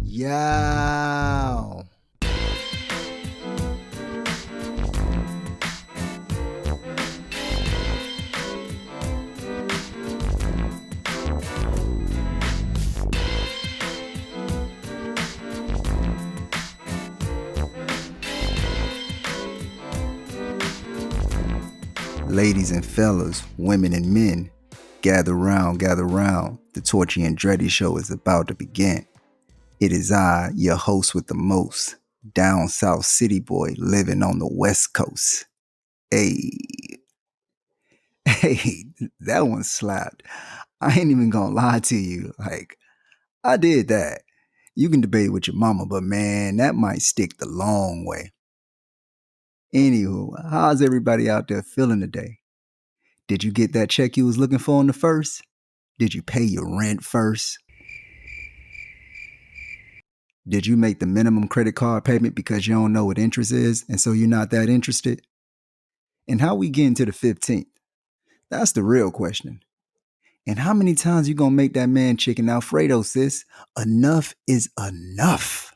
Yow. Ladies and fellas, women and men, gather round, gather round. The Torchy Andretti show is about to begin. It is I, your host with the most, down south city boy living on the west coast. Hey, hey, that one slapped. I ain't even gonna lie to you. Like, I did that. You can debate with your mama, but man, that might stick the long way. Anywho, how's everybody out there feeling today? Did you get that check you was looking for on the first? Did you pay your rent first? Did you make the minimum credit card payment because you don't know what interest is and so you're not that interested? And how we getting to the 15th? That's the real question. And how many times you gonna make that man chicken Alfredo, sis? Enough is enough.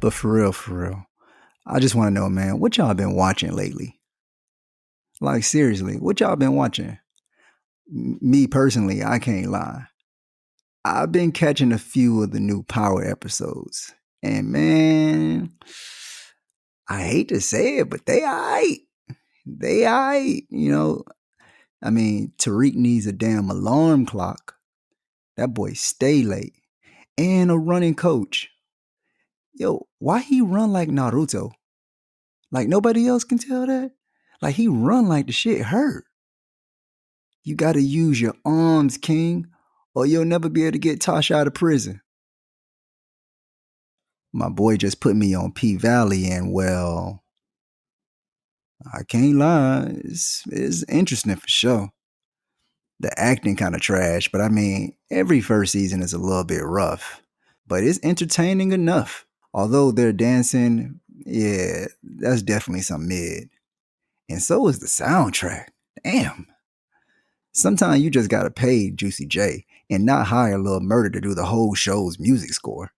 But for real, I just wanna know, man, what y'all been watching lately? Like seriously, what y'all been watching? Me personally, I can't lie. I've been catching a few of the new Power episodes. And man, I hate to say it, but they aight. They aight. I mean, Tariq needs a damn alarm clock. That boy stay late. And a running coach. Yo, why he run like Naruto? Like nobody else can tell that? Like he run like the shit hurt. You gotta use your arms, King, or you'll never be able to get Tosh out of prison. My boy just put me on P Valley, and well, I can't lie, it's interesting for sure. The acting kind of trash, but I mean, every first season is a little bit rough, but it's entertaining enough. Although they're dancing, yeah, that's definitely some mid. And so is the soundtrack. Damn. Sometimes you just gotta pay Juicy J and not hire Lil Murder to do the whole show's music score.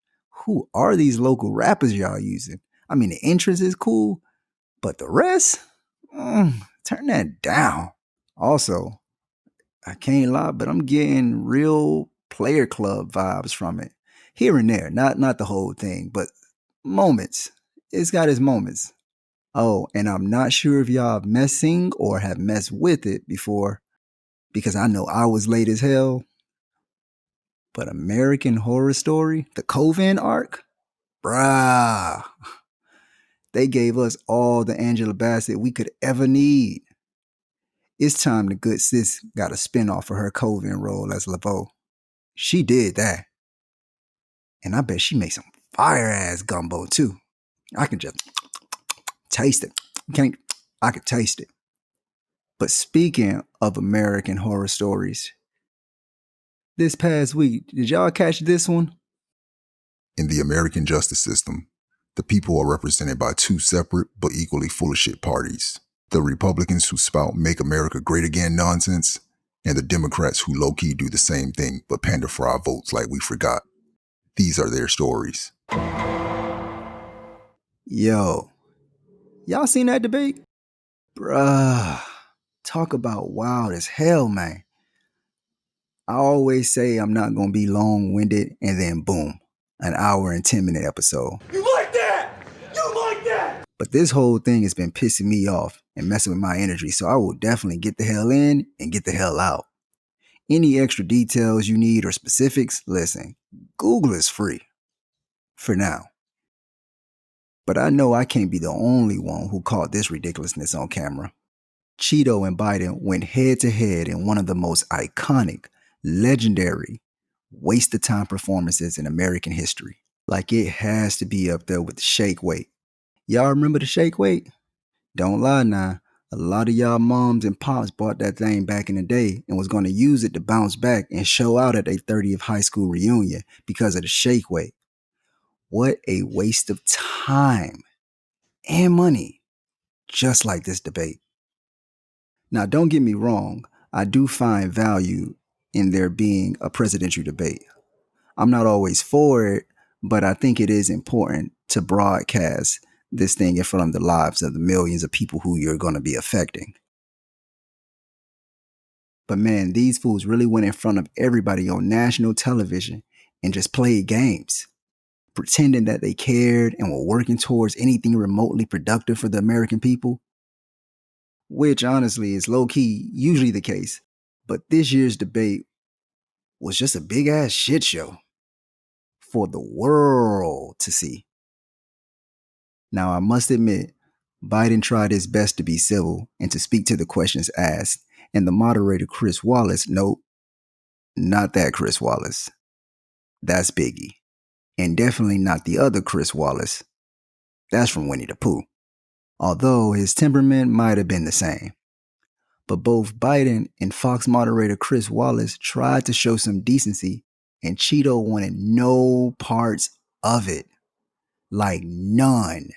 Who are these local rappers y'all using? I mean, the entrance is cool, but the rest? Turn that down. Also, I can't lie, but I'm getting real Player Club vibes from it. Here and there, not the whole thing, but moments. It's got its moments. Oh, and I'm not sure if y'all have messing or have messed with it before, because I know I was late as hell. But American Horror Story, the Coven arc, bruh, they gave us all the Angela Bassett we could ever need. It's time the good sis got a spinoff for her Coven role as Laveau. She did that. And I bet she makes some fire ass gumbo too. I can just taste it. I could taste it. But speaking of American Horror Stories, this past week, did y'all catch this one? In the American justice system, the people are represented by two separate but equally full of shit parties. The Republicans who spout Make America Great Again nonsense, and the Democrats who low-key do the same thing but pander for our votes like we forgot. These are their stories. Yo, y'all seen that debate? Bruh, talk about wild as hell, man. I always say I'm not gonna be long-winded, and then boom, an hour and 10-minute episode. You like that? You like that? But this whole thing has been pissing me off and messing with my energy, so I will definitely get the hell in and get the hell out. Any extra details you need or specifics, listen, Google is free. For now. But I know I can't be the only one who caught this ridiculousness on camera. Cheeto and Biden went head to head in one of the most iconic, legendary, waste of time performances in American history. Like it has to be up there with the shake weight. Y'all remember the shake weight? Don't lie now. A lot of y'all moms and pops bought that thing back in the day and was going to use it to bounce back and show out at their 30th high school reunion because of the shake weight. What a waste of time and money, just like this debate. Now, don't get me wrong, I do find value in there being a presidential debate. I'm not always for it, but I think it is important to broadcast this thing in front of the lives of the millions of people who you're going to be affecting. But man, these fools really went in front of everybody on national television and just played games, pretending that they cared and were working towards anything remotely productive for the American people, which honestly is low key usually the case. But this year's debate was just a big ass shit show for the world to see. Now, I must admit, Biden tried his best to be civil and to speak to the questions asked, and the moderator, Chris Wallace, no, not that Chris Wallace. That's Biggie. And definitely not the other Chris Wallace. That's from Winnie the Pooh. Although his temperament might have been the same. But both Biden and Fox moderator Chris Wallace tried to show some decency, and Cheeto wanted no parts of it. Like none.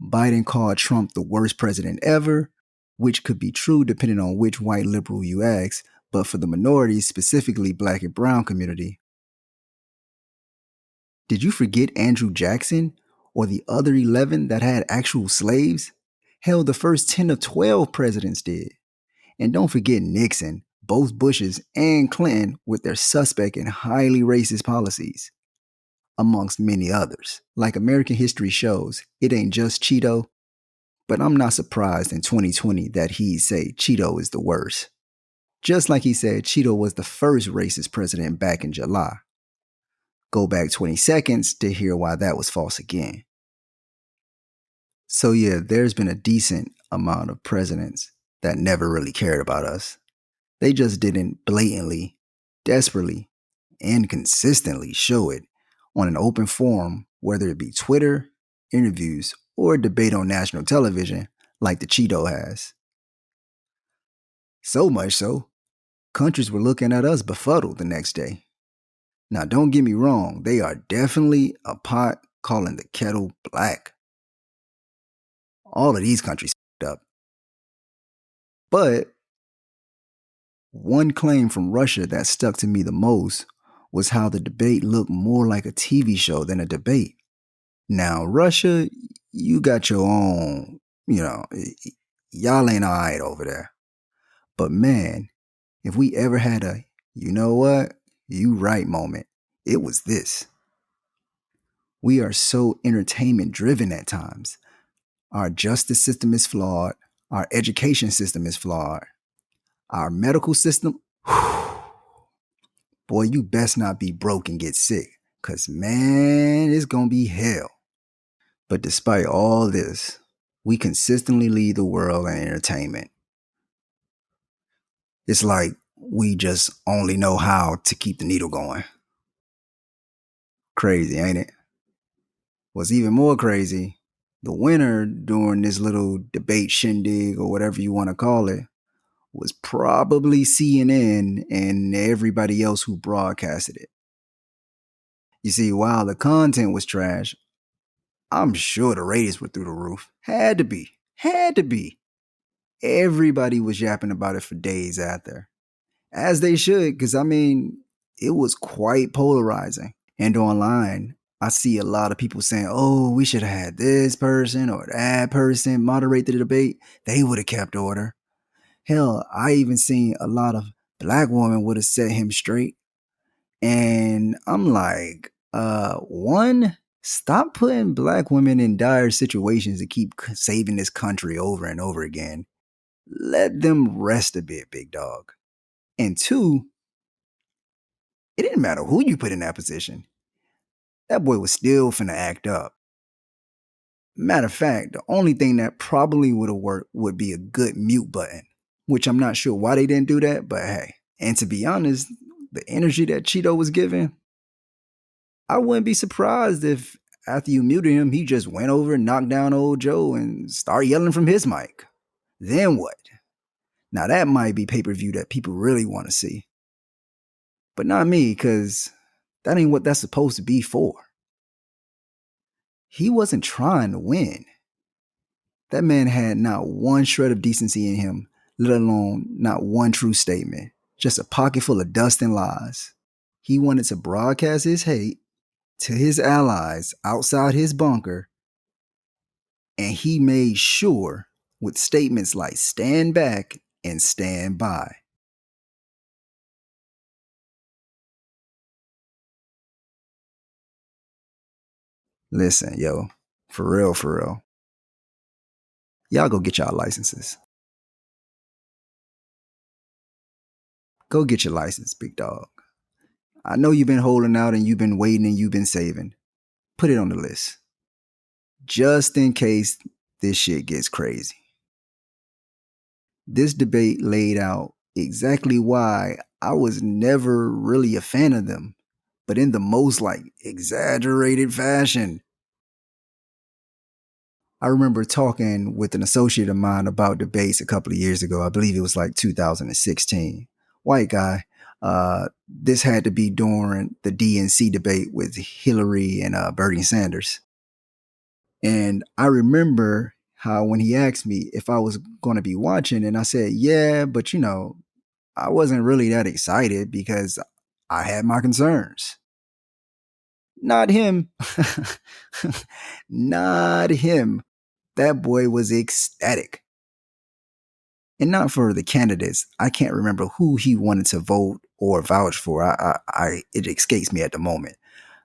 Biden called Trump the worst president ever, which could be true depending on which white liberal you ask, but for the minorities, specifically black and brown community. Did you forget Andrew Jackson or the other 11 that had actual slaves? Hell, the first 10 of 12 presidents did. And don't forget Nixon, both Bushes and Clinton with their suspect and highly racist policies, amongst many others. Like American history shows, it ain't just Cheeto, but I'm not surprised in 2020 that he'd say Cheeto is the worst. Just like he said Cheeto was the first racist president back in July. Go back 20 seconds to hear why that was false again. So yeah, there's been a decent amount of presidents that never really cared about us. They just didn't blatantly, desperately, and consistently show it on an open forum, whether it be Twitter, interviews, or a debate on national television like the Cheeto has. So much so, countries were looking at us befuddled the next day. Now, don't get me wrong, they are definitely a pot calling the kettle black. All of these countries f***ed up. But one claim from Russia that stuck to me the most was how the debate looked more like a TV show than a debate. Now, Russia, you got your own, y'all ain't all right over there. But man, if we ever had a, you know what, you right moment, it was this. We are so entertainment driven at times. Our justice system is flawed. Our education system is flawed. Our medical system, boy, you best not be broke and get sick. Because, man, it's going to be hell. But despite all this, we consistently lead the world in entertainment. It's like we just only know how to keep the needle going. Crazy, ain't it? What's even more crazy, the winner during this little debate shindig or whatever you want to call it was probably CNN and everybody else who broadcasted it. You see, while the content was trash, I'm sure the ratings were through the roof. Had to be. Everybody was yapping about it for days after. As they should, because it was quite polarizing. And online, I see a lot of people saying, oh, we should have had this person or that person moderate the debate. They would have kept order. Hell, I even seen a lot of black women would have set him straight. And I'm like, one, stop putting black women in dire situations to keep saving this country over and over again. Let them rest a bit, big dog. And two, it didn't matter who you put in that position. That boy was still finna act up. Matter of fact, the only thing that probably would have worked would be a good mute button, which I'm not sure why they didn't do that, but hey. And to be honest, the energy that Cheeto was giving, I wouldn't be surprised if after you muted him, he just went over and knocked down old Joe and started yelling from his mic. Then what? Now that might be pay-per-view that people really want to see. But not me, because that ain't what that's supposed to be for. He wasn't trying to win. That man had not one shred of decency in him, let alone not one true statement. Just a pocket full of dust and lies. He wanted to broadcast his hate to his allies outside his bunker, and he made sure with statements like stand back and stand by. Listen, yo, for real. Y'all go get y'all licenses. Go get your license, big dog. I know you've been holding out and you've been waiting and you've been saving. Put it on the list. Just in case this shit gets crazy. This debate laid out exactly why I was never really a fan of them, but in the most exaggerated fashion. I remember talking with an associate of mine about debates a couple of years ago. I believe it was 2016. White guy. This had to be during the DNC debate with Hillary and Bernie Sanders. And I remember how when he asked me if I was going to be watching, and I said, yeah, but I wasn't really that excited because I had my concerns. Not him. Not him. That boy was ecstatic. And not for the candidates. I can't remember who he wanted to vote or vouch for. It escapes me at the moment.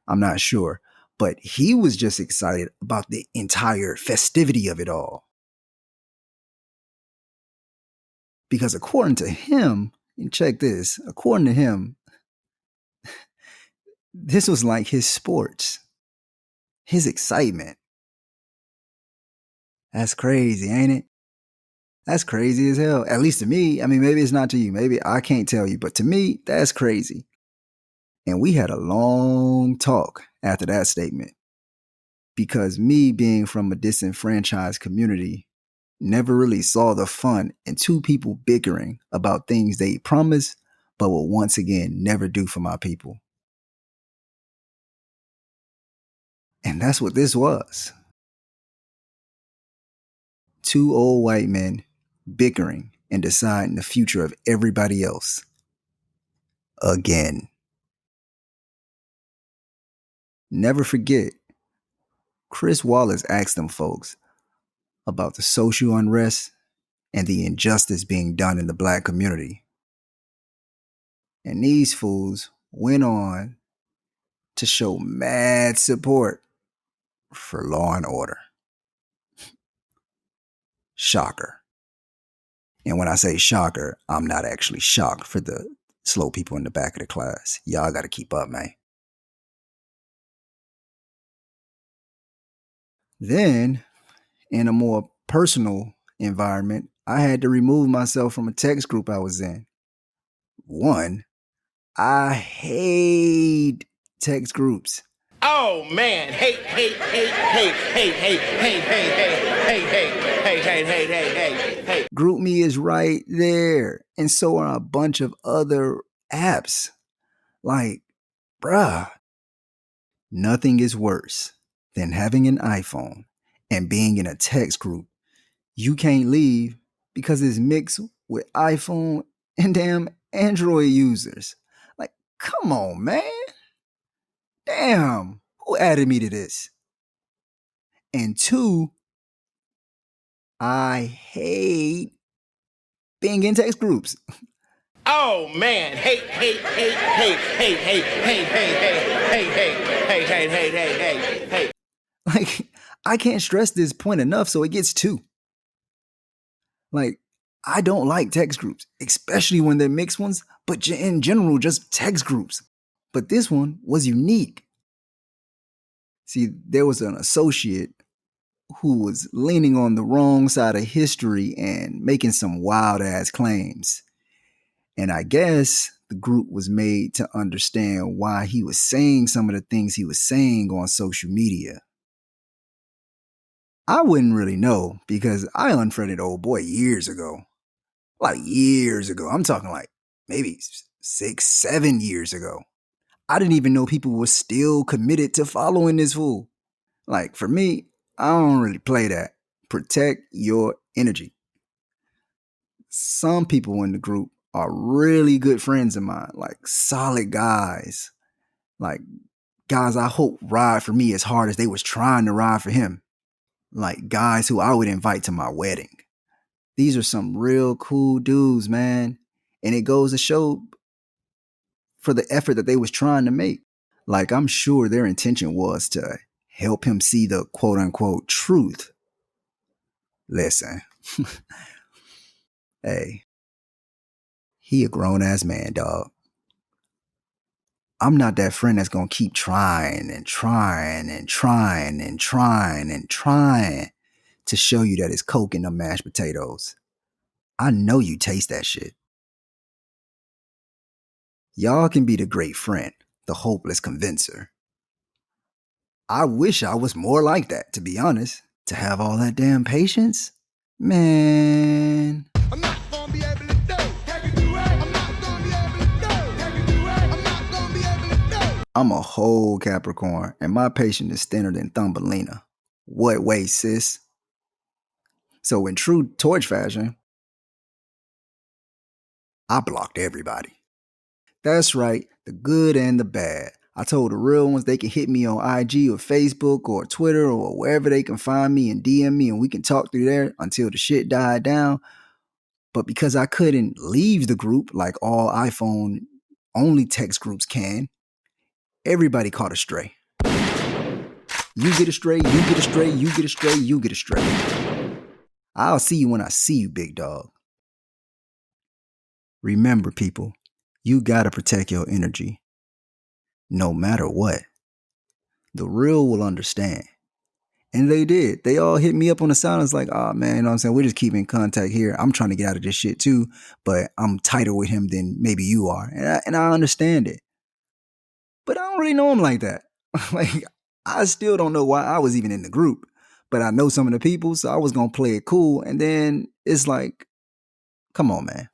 I'm not sure. But he was just excited about the entire festivity of it all. Because according to him, and check this, according to him, this was like his sports, his excitement. That's crazy, ain't it? That's crazy as hell. At least to me. I mean, maybe it's not to you. Maybe I can't tell you. But to me, that's crazy. And we had a long talk after that statement. Because me being from a disenfranchised community never really saw the fun in two people bickering about things they promised but will once again never do for my people. And that's what this was. Two old white men bickering and deciding the future of everybody else. Again. Never forget, Chris Wallace asked them folks about the social unrest and the injustice being done in the black community. And these fools went on to show mad support for law and order. Shocker. And when I say shocker, I'm not actually shocked for the slow people in the back of the class. Y'all got to keep up, man. Then, in a more personal environment, I had to remove myself from a text group I was in. One, I hate text groups. Oh man, hey. GroupMe is right there. And so are a bunch of other apps. Bruh, nothing is worse than having an iPhone and being in a text group you can't leave because it's mixed with iPhone and damn Android users. Come on, man. Damn, who added me to this? And two, I hate being in text groups. Oh man, hey. I can't stress this point enough, so it gets two. I don't like text groups, especially when they're mixed ones, but in general, just text groups. But this one was unique. See, there was an associate who was leaning on the wrong side of history and making some wild ass claims. And I guess the group was made to understand why he was saying some of the things he was saying on social media. I wouldn't really know because I unfriended old boy years ago. Years ago. I'm talking maybe 6, 7 years ago. I didn't even know people were still committed to following this fool. For me, I don't really play that. Protect your energy. Some people in the group are really good friends of mine, like solid guys, like guys I hope ride for me as hard as they was trying to ride for him, like guys who I would invite to my wedding. These are some real cool dudes, man. And it goes to show for the effort that they was trying to make. Like, I'm sure their intention was to help him see the quote unquote truth. Listen, hey, he a grown ass man, dog. I'm not that friend that's gonna keep trying and trying and trying and trying and trying to show you that it's Coke in them mashed potatoes. I know you taste that shit. Y'all can be the great friend, the hopeless convincer. I wish I was more like that, to be honest. To have all that damn patience? Man. I'm not gonna be able to do. Can you do it? I'm not gonna be able to do. Can you do it? I'm not gonna be able to do. I'm a whole Capricorn, and my patience is thinner than Thumbelina. What way, sis? So in true torch fashion, I blocked everybody. That's right, the good and the bad. I told the real ones they can hit me on IG or Facebook or Twitter or wherever they can find me and DM me and we can talk through there until the shit died down. But because I couldn't leave the group like all iPhone only text groups can, everybody caught a stray. You get a stray, you get a stray, you get a stray, you get a stray. I'll see you when I see you, big dog. Remember, people, you gotta protect your energy. No matter what. The real will understand. And they did. They all hit me up on the silence like, oh man, you know what I'm saying? We're just keeping in contact here. I'm trying to get out of this shit too, but I'm tighter with him than maybe you are. And I understand it. But I don't really know him like that. Like, I still don't know why I was even in the group. But I know some of the people, so I was going to play it cool. And then it's like, come on, man.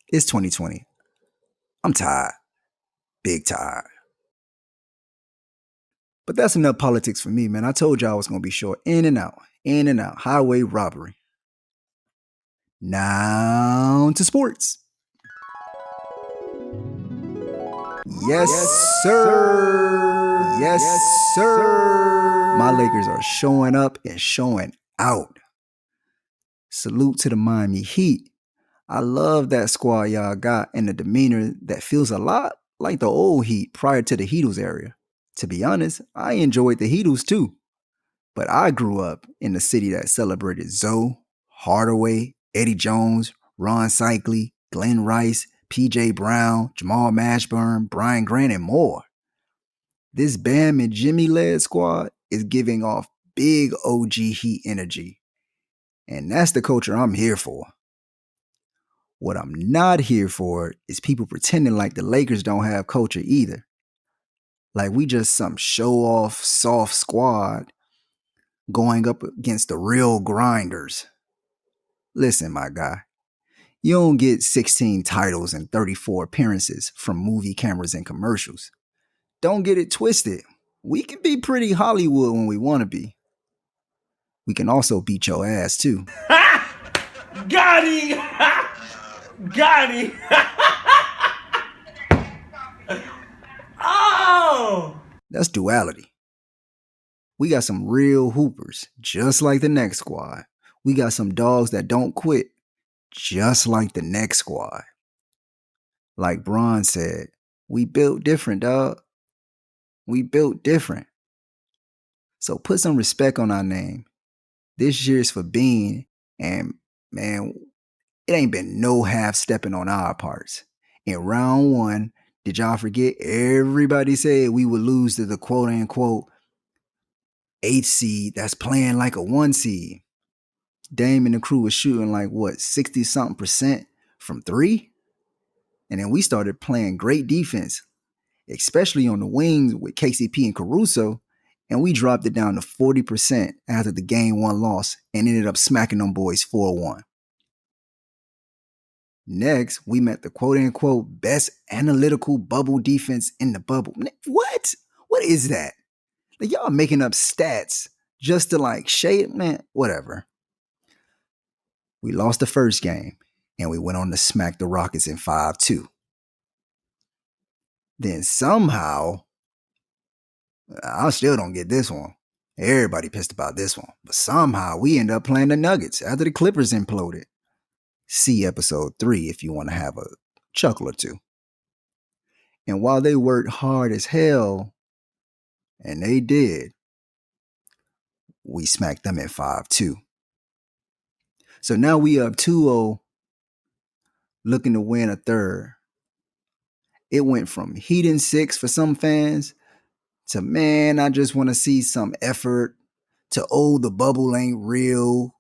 It's 2020. I'm tired. Big tired. But that's enough politics for me, man. I told you I was going to be short. In and out. Highway robbery. Now to sports. Yes, sir. Yes, sir. My Lakers are showing up and showing out. Salute to the Miami Heat. I love that squad y'all got and the demeanor that feels a lot like the old Heat prior to the Heatles era. To be honest, I enjoyed the Heatles too. But I grew up in the city that celebrated Zoe, Hardaway, Eddie Jones, Ron Cycli, Glenn Rice, P.J. Brown, Jamal Mashburn, Brian Grant, and more. This Bam and Jimmy-led squad is giving off big OG Heat energy. And that's the culture I'm here for. What I'm not here for is people pretending like the Lakers don't have culture either. Like we just some show-off, soft squad going up against the real grinders. Listen, my guy, you don't get 16 titles and 34 appearances from movie cameras and commercials. Don't get it twisted. We can be pretty Hollywood when we want to be. We can also beat your ass too. Got him! Got him! Oh! That's duality. We got some real hoopers, just like the next squad. We got some dogs that don't quit, just like the next squad. Like Bron said, we built different, dog. We built different. So put some respect on our name. This year's for Bean, and man, it ain't been no half stepping on our parts. In round one, did y'all forget everybody said we would lose to the quote unquote 8th seed that's playing like a 1 seed? Dame and the crew was shooting like what, 60 something percent from 3? And then we started playing great defense, especially on the wings with KCP and Caruso, and we dropped it down to 40% after the game 1 loss and ended up smacking them boys 4-1. Next, we met the quote-unquote best analytical bubble defense in the bubble. What? What is that? Like, y'all making up stats just to like shade, man, whatever. We lost the first game and we went on to smack the Rockets in 5-2. Then somehow, I still don't get this one. Everybody pissed about this one. But somehow we end up playing the Nuggets after the Clippers imploded. See episode 3 if you want to have a chuckle or two. And while they worked hard as hell, and they did, we smacked them at 5-2. So now we up 2-0, looking to win a third. It went from heat and 6 for some fans to, man, I just want to see some effort, to, oh, the bubble ain't real.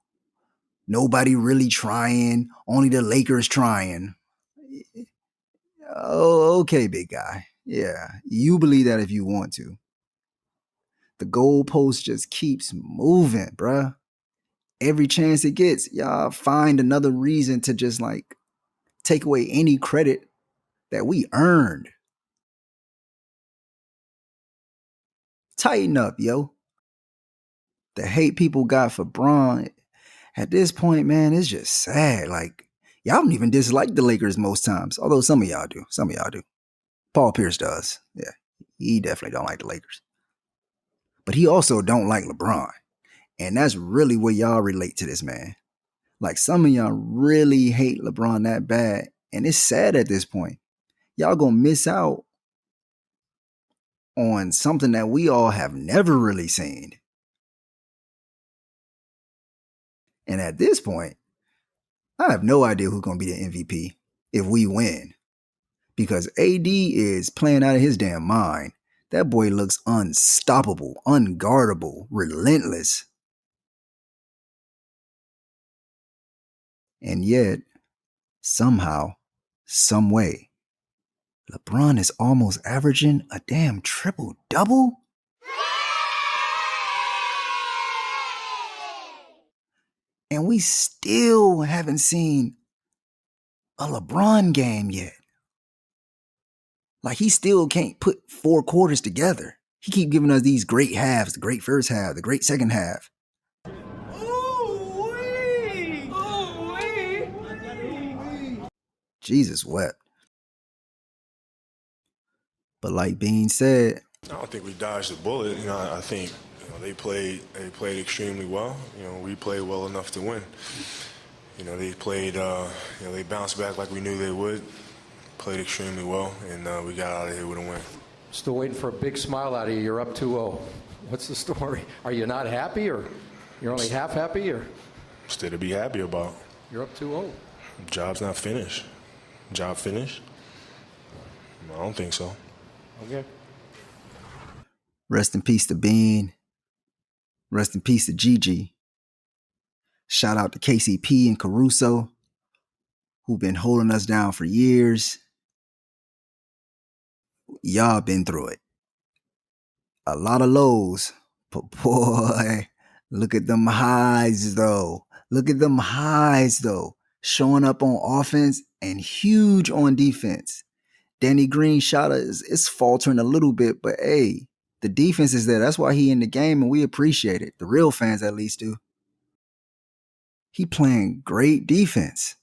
Nobody really trying. Only the Lakers trying. Oh, okay, big guy. Yeah, you believe that if you want to. The goalpost just keeps moving, bruh. Every chance it gets, y'all find another reason to just like take away any credit that we earned. Tighten up, yo. The hate people got for Bron, at this point, man, it's just sad. Like, y'all don't even dislike the Lakers most times, although some of y'all do. Some of y'all do. Paul Pierce does. Yeah, he definitely don't like the Lakers. But he also don't like LeBron. And that's really where y'all relate to this man. Like, some of y'all really hate LeBron that bad. And it's sad at this point. Y'all gonna miss out on something that we all have never really seen. And at this point, I have no idea who's gonna be the MVP if we win. Because AD is playing out of his damn mind. That boy looks unstoppable, unguardable, relentless. And yet, somehow, some way, LeBron is almost averaging a damn triple-double? And we still haven't seen a LeBron game yet. Like, he still can't put 4 quarters together. He keep giving us these great halves, the great first half, the great second half. Ooh-wee. Ooh-wee. Jesus wept. But like Bean said, I don't think we dodged a bullet. I think they played extremely well. We played well enough to win. They played. They bounced back like we knew they would. Played extremely well, and we got out of here with a win. Still waiting for a big smile out of you. You're up 2-0. What's the story? Are you not happy, or you're only half happy, or? Still to be happy about. You're up 2-0. Job's not finished. Job finished? I don't think so. Okay. rest in peace to Bean. Rest in peace to Gigi. Shout out to KCP and Caruso, who've been holding us down for years. Y'all been through it. A lot of lows, but boy, look at them highs though. Look at them highs though. Showing up on offense and huge on defense. Danny Green shot is faltering a little bit, but hey, the defense is there. That's why he in the game, and we appreciate it. The real fans at least do. He playing great defense.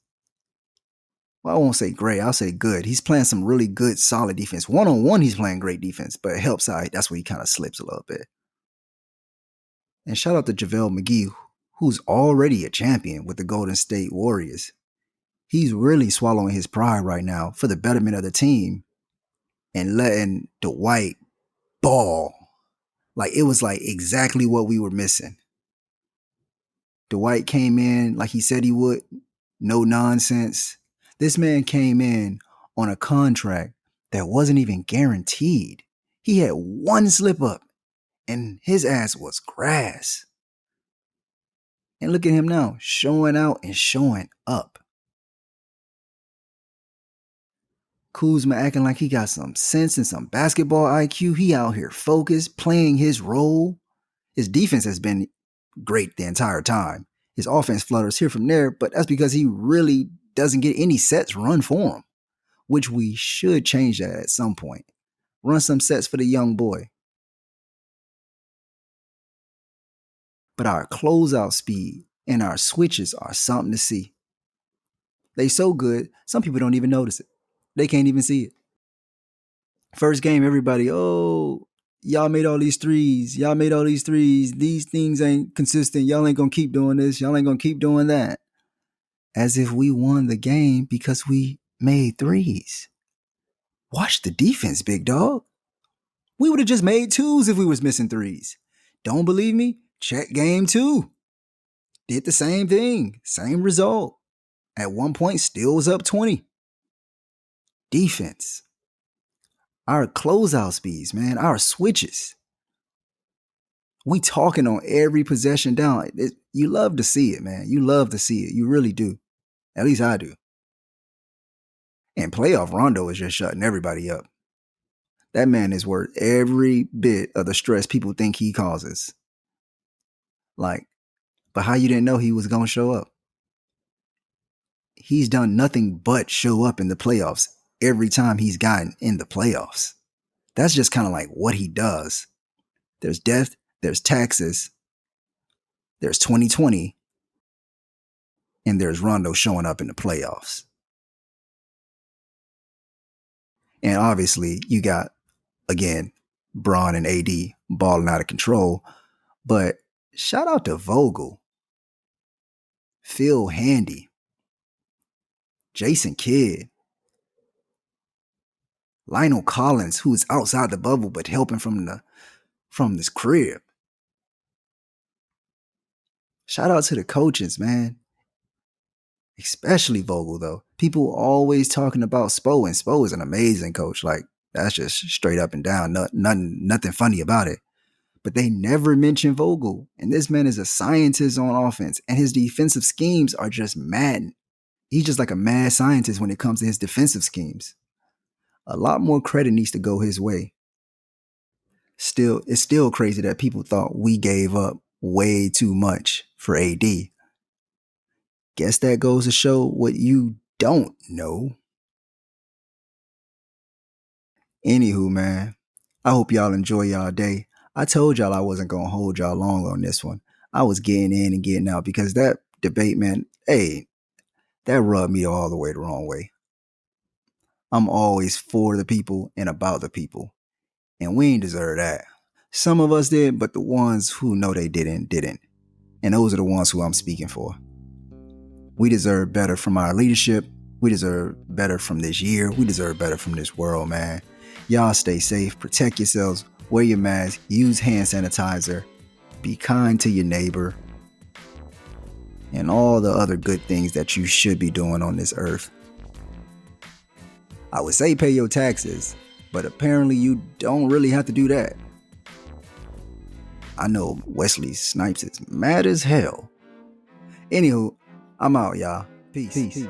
Well, I won't say great. I'll say good. He's playing some really good, solid defense. One-on-one, he's playing great defense, but it helps out. That's where he kind of slips a little bit. And shout out to JaVale McGee, who's already a champion with the Golden State Warriors. He's really swallowing his pride right now for the betterment of the team and letting Dwight ball. Like, it was like exactly what we were missing. Dwight came in like he said he would. No nonsense. This man came in on a contract that wasn't even guaranteed. He had one slip up and his ass was grass. And look at him now, showing out and showing up. Kuzma acting like he got some sense and some basketball IQ. He out here focused, playing his role. His defense has been great the entire time. His offense flutters here from there, but that's because he really doesn't get any sets run for him, which we should change that at some point. Run some sets for the young boy. but our closeout speed and our switches are something to see. They so good, some people don't even notice it. They can't even see it. First game, everybody, oh, y'all made all these threes. Y'all made all these threes. These things ain't consistent. Y'all ain't going to keep doing this. Y'all ain't going to keep doing that. As if we won the game because we made threes. Watch the defense, big dog. We would have just made twos if we was missing threes. Don't believe me? Check game 2. Did the same thing. Same result. At one point, still was up 20. Defense. Our closeout speeds, man. Our switches. We talking on every possession down. You love to see it, man. You love to see it. You really do. At least I do. And playoff Rondo is just shutting everybody up. That man is worth every bit of the stress people think he causes. Like, but how you didn't know he was going to show up? He's done nothing but show up in the playoffs every time he's gotten in the playoffs. That's just kind of like what he does. There's death, there's taxes, there's 2020, and there's Rondo showing up in the playoffs. And obviously, you got, again, Bron and AD balling out of control. But shout out to Vogel, Phil Handy, Jason Kidd, Lionel Collins, who's outside the bubble but helping from this crib. Shout out to the coaches, man. Especially Vogel, though. People always talking about Spo, and Spo is an amazing coach. Like, that's just straight up and down. Nothing funny about it. But they never mention Vogel. And this man is a scientist on offense. And his defensive schemes are just mad. He's just like a mad scientist when it comes to his defensive schemes. A lot more credit needs to go his way. Still, it's still crazy that people thought we gave up way too much for AD. Guess that goes to show what you don't know. Anywho, man, I hope y'all enjoy y'all day. I told y'all I wasn't going to hold y'all long on this one. I was getting in and getting out because that debate, man, hey, that rubbed me all the way the wrong way. I'm always for the people and about the people. And we ain't deserve that. Some of us did, but the ones who know they didn't. And those are the ones who I'm speaking for. We deserve better from our leadership. We deserve better from this year. We deserve better from this world, man. Y'all stay safe. Protect yourselves. Wear your mask. Use hand sanitizer. Be kind to your neighbor. And all the other good things that you should be doing on this earth. I would say pay your taxes, but apparently you don't really have to do that. I know Wesley Snipes is mad as hell. Anywho, I'm out, y'all. Peace.